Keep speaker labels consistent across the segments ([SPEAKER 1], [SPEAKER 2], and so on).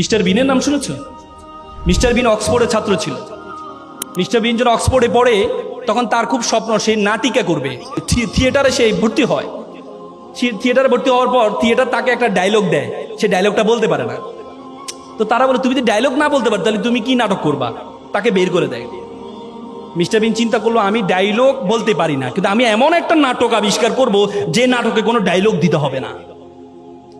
[SPEAKER 1] Mister বিনের নাম শুনেছ? Mister বিন অক্সফোর্ডের ছাত্র ছিল। মিস্টার বিন যখন অক্সফোর্ডে পড়ে তখন তার খুব স্বপ্ন সে নাটিকা করবে, থিয়েটারে সে ভর্তি হয়। থিয়েটারে ভর্তি হওয়ার পর থিয়েটার তাকে একটা ডায়লগ দেয়, সে ডায়লগটা বলতে পারে না। তো তারা বলে তুমি যদি ডায়লগ না বলতে পারো তাহলে তুমি কি নাটক করবা, তাকে বের করে দেয়। মিস্টার বিন চিন্তা করলো আমি ডায়লগ বলতে পারি না, কিন্তু আমি এমন একটা নাটক আবিষ্কার করব যে নাটকে কোনো ডায়লগ দিতে হবে না।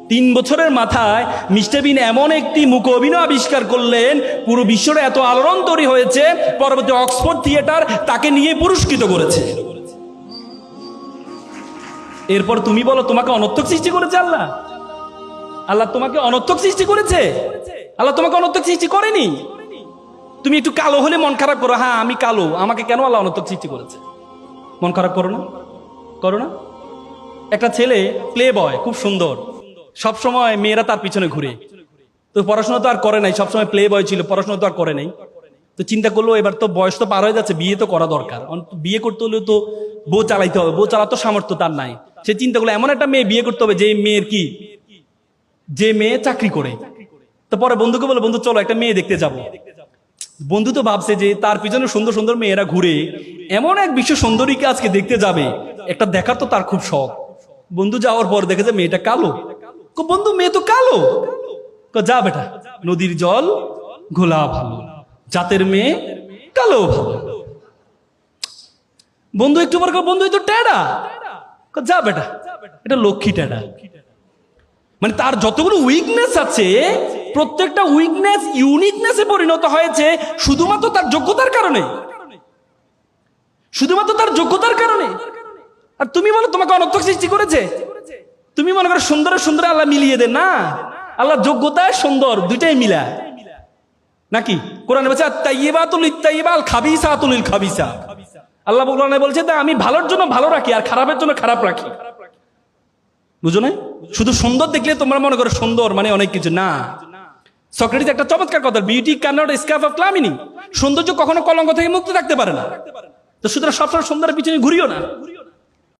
[SPEAKER 1] 3 বছরের মাথায় মিস্টার বিন এমন একটি মুখ অভিনয় আবিষ্কার করলেন, পুরো বিশ্বটা এত আলোড়ন তৈরি হয়েছে, পরবর্তী অক্সফোর্ড থিয়েটার তাকে নিয়ে পুরস্কৃত করেছে। এরপর তুমি বলো তোমাকে অনর্থক সৃষ্টি করেছে আল্লাহ? আল্লাহ তোমাকে অনর্থক সৃষ্টি করেছে? আল্লাহ তোমাকে অনর্থক সৃষ্টি করেনি। তুমি একটু কালো হলে মন খারাপ করো, হ্যাঁ আমি কালো, আমাকে কেন আল্লাহ অনর্থক সৃষ্টি করেছে? মন খারাপ করো না, করো না? একটা ছেলে প্লে বয়, খুব সুন্দর, সবসময় মেয়েরা তার পিছনে ঘুরে। তো পড়াশোনা তো আর করে নাই, সবসময় প্লে বয় ছিল, পড়াশোনা তো আর করে নাই। তো চিন্তা করলো এবার তো বয়স তো পার হয়ে যাচ্ছে, বিয়ে তো করা দরকার। বিয়ে করতে হলে তো বউ চালাইতে হবে, বউ চালাতো সামর্থ্য তার নাই। সে চিন্তা করলো এমন একটা মেয়ে বিয়ে করতে হবে যে মেয়ের কি, যে মেয়ে চাকরি করে। তো পরে বন্ধুকে বলে বন্ধু চলো একটা মেয়ে দেখতে যাব। বন্ধু তো ভাবছে যে তার পিছনে সুন্দর সুন্দর মেয়েরা ঘুরে, এমন এক বিশ্ব সুন্দরীকে আজকে দেখতে যাবে, একটা দেখার তো তার খুব শখ। বন্ধু যাওয়ার পর দেখে যে মেয়েটা কালো। বন্ধু মেয়ে তো কালো। যা বেটা, নদীর জল ঘোলা ভালো, জাতের মেয়ে কালো ভালো। বন্ধু একটু পর বন্ধু তো টেডা। যা বেটা, এটা লক্ষ্মী টেডা। মানে তার যতগুলো উইকনেস আছে প্রত্যেকটা উইকনেস ইউনিকনেসে পরিণত হয়েছে শুধুমাত্র তার যোগ্যতার কারণে, শুধুমাত্র তার যোগ্যতার কারণে। আর তুমি বলো তোমাকে অনর্থক সৃষ্টি করেছে? তুমি মনে করো সুন্দর সুন্দর আল্লাহ মিলিয়ে দেন না, আল্লাহ যোগ্যতায় সুন্দর দুইটাই মিলায় নাকি? কোরআনে বলছে আত-তাইয়্যিবাতুল লিত-তাইয়্যিবা আল খাবিসাতুল লিল খাবিসা। আল্লাহ কোরআনে বলছে তা আমি ভালোর জন্য ভালো রাখি আর খারাপের জন্য খারাপ রাখি। বুঝো না? শুধু সুন্দর দেখলে তোমরা মনে করো সুন্দর মানে অনেক কিছু না। সক্রেটিস একটা চমৎকার কথা, beauty can not escape of calumny. সৌন্দর্য কখনো কলঙ্ক থেকে মুক্ত থাকতে পারে না। তো সুতরাং সবসময় সুন্দরের পিছনে ঘুরিও না।